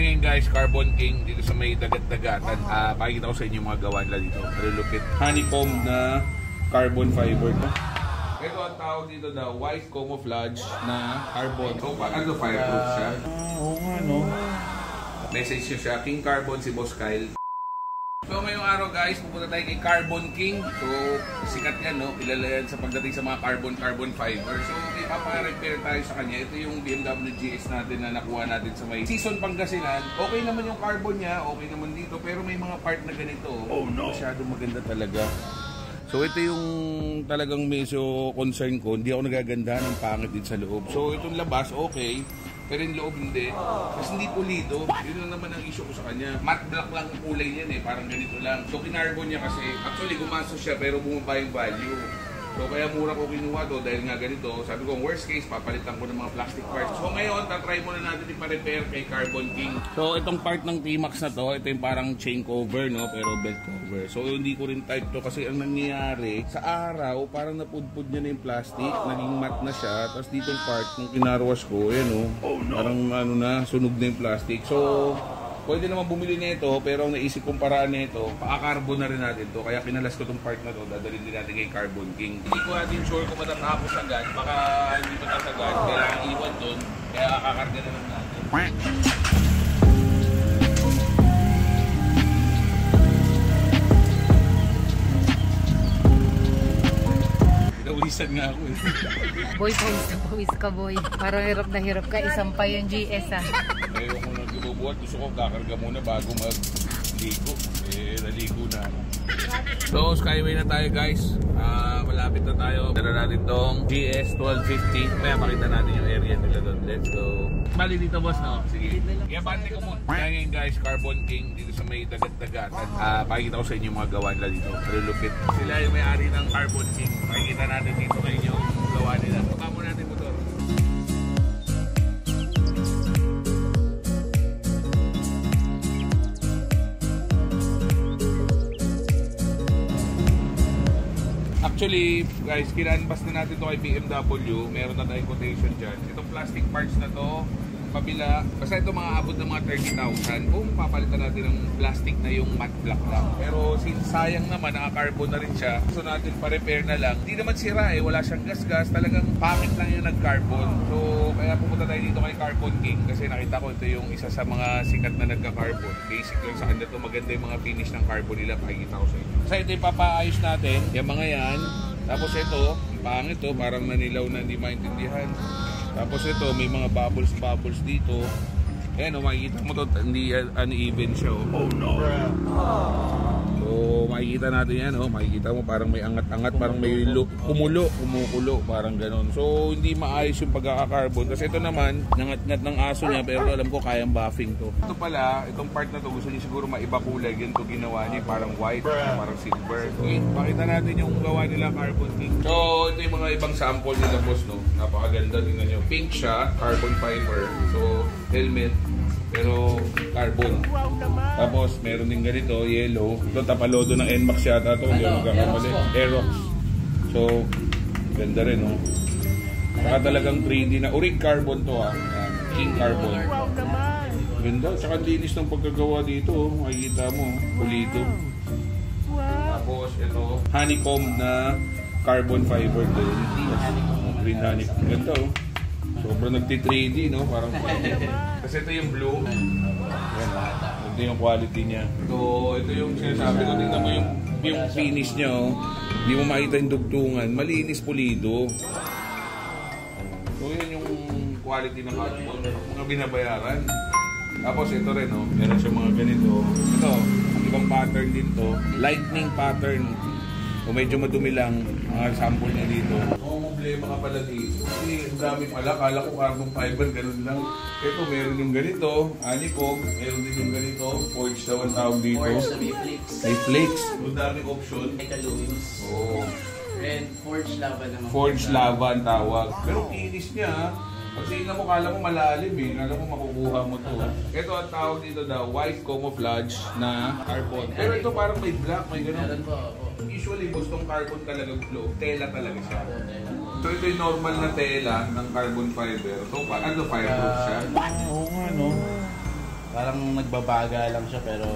tayo ngayon guys, Carbon King dito sa may dagat-dagatan. Pakikita ko sa inyo mga gawa nila dito. Malulupit. Honeycomb na carbon fiber. Ito ang tawag dito na white camouflage na carbon. So, ano fireproof siya? Oo nga no. Message nyo siya, King Carbon si Boss Kyle. So ngayong araw guys, pupunta tayo kay Carbon King. So sikat yan no, kilala yan sa pagdating sa mga carbon fiber. So ipapa-repair tayo sa kanya. Ito yung BMW GS natin na nakuha natin sa may Season Pangasinan. Okay naman yung carbon niya, okay naman dito. Pero may mga part na ganito. Oh no! Masyado maganda talaga. So ito yung talagang medyo concern ko. Hindi ako nagaganda ng pangit din sa loob. So itong labas okay, pero yung loob hindi. Kasi hindi pulido. Yun lang naman ang issue ko sa kanya. Matte black lang ang kulay niyan eh. Parang ganito lang. So kinarbon niya kasi, actually gumasto siya pero bumaba yung value. So kaya mura ko kinuha to dahil nga ganito. Sabi ko, worst case, papalitan ko ng mga plastic parts. So ngayon, tatry muna natin ipa-repair kay Carbon King. So itong part ng T-Max na to, ito yung parang chain cover no, pero belt cover. So hindi ko rin type to kasi ang nangyayari, sa araw, parang napudpud niya na yung plastic, naging matte na siya. Tapos dito yung part, nung kinarwash ko, ayan no, parang ano na, sunog na yung plastic. So pwede naman bumili nito, pero ang naisip kong paraan nito, paka-carbon na rin natin to. Kaya kinalas ko tong part na to, dadalhin din natin kay Carbon King. Hindi ko natin sure kung matatapos agad, baka hindi matatagad, kailangan iwan doon, kaya kakakarga na lang natin. Pinawisan nga ako eh. Boy, pawis ka boy. Parang hirap na hirap ka, isang pa yung GS ah. Ayoko nang ibubuhat, gusto ko kakarga muna bago mag-ligo. Naligo na ako. So, Skyway na tayo guys. Malapit na tayo. Dala natin tong GS 1250. Kaya makita natin yung area nila doon. Let's go. Bali dito boss, no? Sige. Kaya bante ko muna. Kaya ngayon guys, Carbon King dito sa may dagat-dagatan. Pakikita ko sa inyo mga gawa nila dito. Malulupit. Sila yung may-ari ng Carbon King. Pakikita natin dito ngayon yung gawa nila. Baka mo natin motor. Actually, guys, kinanbas na natin ito kay BMW. Meron na tayong quotation dyan. Itong plastic parts na to, kabila, basta ito mga abot ng mga 30,000. Kung papalitan natin ng plastic na yung matte black lang. Pero since sayang naman, naka-carbon na rin siya, gusto natin pa-repair na lang. Hindi naman sira eh, wala siyang gas-gas. Talagang pangit lang yung nag-carbon. So, kaya pumunta tayo dito kay Carbon King kasi nakita ko ito yung isa sa mga sikat na nagka-carbon. Basic lang sa kanila ito, maganda yung mga finish ng carbon nila. Pakikita ko sa inyo. So, ito yung papaayos natin. Yung mga yan. Tapos ito, pangit to, parang nanilaw na hindi maintindihan. Tapos ito, may mga bubbles dito. Ayan o, makikita mo to, hindi uneven siya o. Oh no! So, makikita natin yan o. Makikita mo parang may angat-angat, parang may kumukulo, parang ganon. So, hindi maayos yung pagkaka-carbon. Kasi ito naman, nangat-ngat ng aso niya, pero alam ko kayang buffing to. Ito pala, itong part na to, gusto niya siguro maiba kulay. Ganito ginawa niya, parang white, parang silver. Okay, pakita natin yung gawa nila Carbon King. So, ito yung mga ibang sample nila boss, no? Napakaganda, tingnan nyo. Pink siya, carbon fiber. So, helmet. Pero carbon. Tapos meron din ganito, yellow. Ito tapalodo ng NMAX yata ito. Hindi ako magkakamali. Aerox. So, ganda rin oh. Saka talagang 3D na. Urig carbon to ah. King Carbon. Ganda. Saka linis ng pagkagawa dito oh. Makikita mo. Pulido. Tapos ito, honeycomb na carbon fiber din. Green honeycomb. Ganda oh. Sobrang nagti-3D, no? Parang kasi ito yung blue. Yan, ito yung quality niya. So, ito yung sinasabi ko. Tingnan mo yung finish niya, oh. Hindi mo makita yung dugtungan. Malinis, pulido. So, yan yung quality ng carbon. Mga binabayaran. Tapos, ito rin, oh. Meron siya mga ganito. Ito, ibang pattern din to. Lightning pattern. Kung medyo madumi lang, mga sample niya dito. Problema ka pala dito. Kasi ang dami pala. Kala ko carbon fiber, ganun lang. Ito, meron yung ganito. Honeycomb. Meron din yung ganito. Forge daw ang tawag dito. Forge na may flakes. May flakes. Ang daming option. May kalumis. Oo. And forge lava naman. Forge lava ang tawag. Pero kinis niya. Kasi ina mo, kala mo malalim eh. Kala mo makukuha mo to. Ito ang tawag dito daw, white camouflage na carbon. Pero ito parang may black, may ganun. Meron po. Usually, gustong carbon talaga blue. Tela talaga siya. So ito yung normal na tela ng carbon fiber. So ano, fireproof siya? Oo nga no. Parang nagbabaga lang siya pero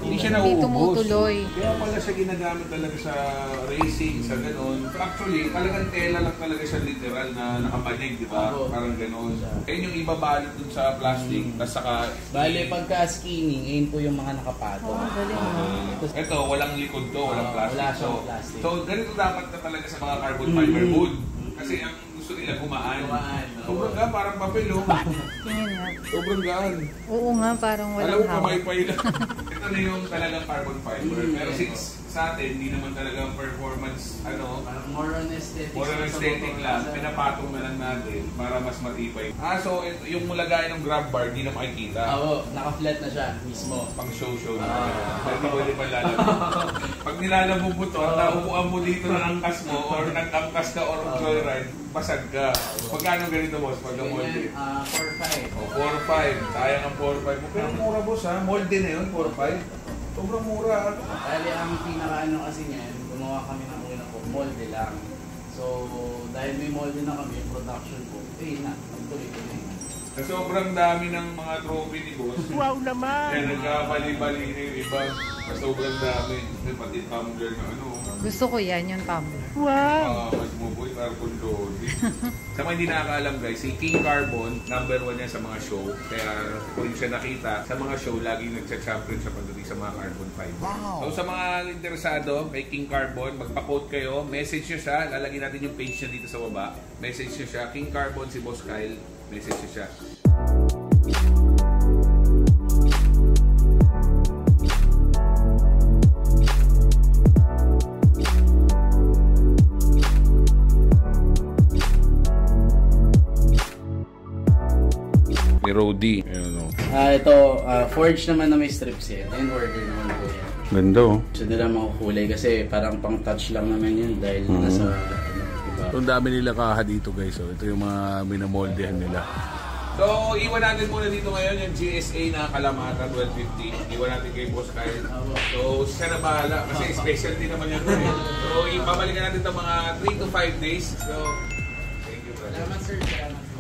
Hindi siya Hindi nauubos. tumutuloy. Kaya pala siya ginagamit talaga sa racing, sa ganun. Actually, talagang tela lang talaga siya literal na nakapanig, di ba? Oo. Parang ganun. Ayun yung ibabalot dun sa plastic, tapos saka... Bale, pagka skinning, ayun po yung mga nakapatong. Oh, galing. Ito, walang likod to, walang plastic. Wala siyang plastic. So, ganito dapat na talaga sa mga carbon fiber wood. Kasi ang gusto nila gumaan. Sobrang gaan, parang papel, oh. Tingin nga. Sobrang gaan. Oo nga, parang Alam walang mo, hawak. kamay-pay lang. Ito na yung talagang carbon fiber. Pero since sa atin, hindi naman talagang performance, Parang more on aesthetic. more on aesthetic lang, pinapatong na lang natin para mas matibay. So ito, yung mulagay ng grab bar, hindi na makikita. Oo, naka-flat na siya mismo. Pang show na. Pwede pwede pa lalabog. Pag nilalabog mo to, naupuan mo dito ng angkas mo, or nag-angkas ka or joyride, basag ka. Pagkano ganito, boss? Pag molde? 4-5. O, 4-5. Sayang ang 4-5. Pero mura, boss, ha? Molde na yun, 4-5. Sobrang mura. Bali, ang pinaka-ano kasi niyan, gumawa kami ng una po, molde lang. So, dahil may molde na kami, yung production po, nagtuloy-tuloy na. Sa sobrang dami ng mga trophy ni boss. Wow naman! Kaya nagkabali-bali na yung iba. Sa sobrang dami. Pati tumbler na Gusto ko yan, yung tumbler. mas muboy, carbon loading. Sa mga hindi nakakaalam guys, si King Carbon, number 1 yan sa mga show. Kaya kung siya nakita, sa mga show, laging nagsa-champion siya pagdating sa mga carbon fiber. So sa mga interesado kay King Carbon, magpa-quote kayo, message nyo siya, lalagyan natin yung page niya dito sa baba. Message nyo siya, King Carbon si Boss Kyle, message nyo siya. May Rody. Ito, forge naman na may strips yan. And order naman po yan. Ganda oh. So, nila makukulay kasi parang pang touch lang naman yan dahil nasa iba. So, ang dami nila kaha dito guys. So, ito yung mga minamoldehan nila. So, iwan natin muna dito ngayon yung GSA na Kalamata 1250. Iwan natin kay Boss Kyle. So, siya na bahala kasi specialty naman yan. So, ibabalikan natin itong mga 3 to 5 days. So, thank you brother. Salamat sir. Salamat.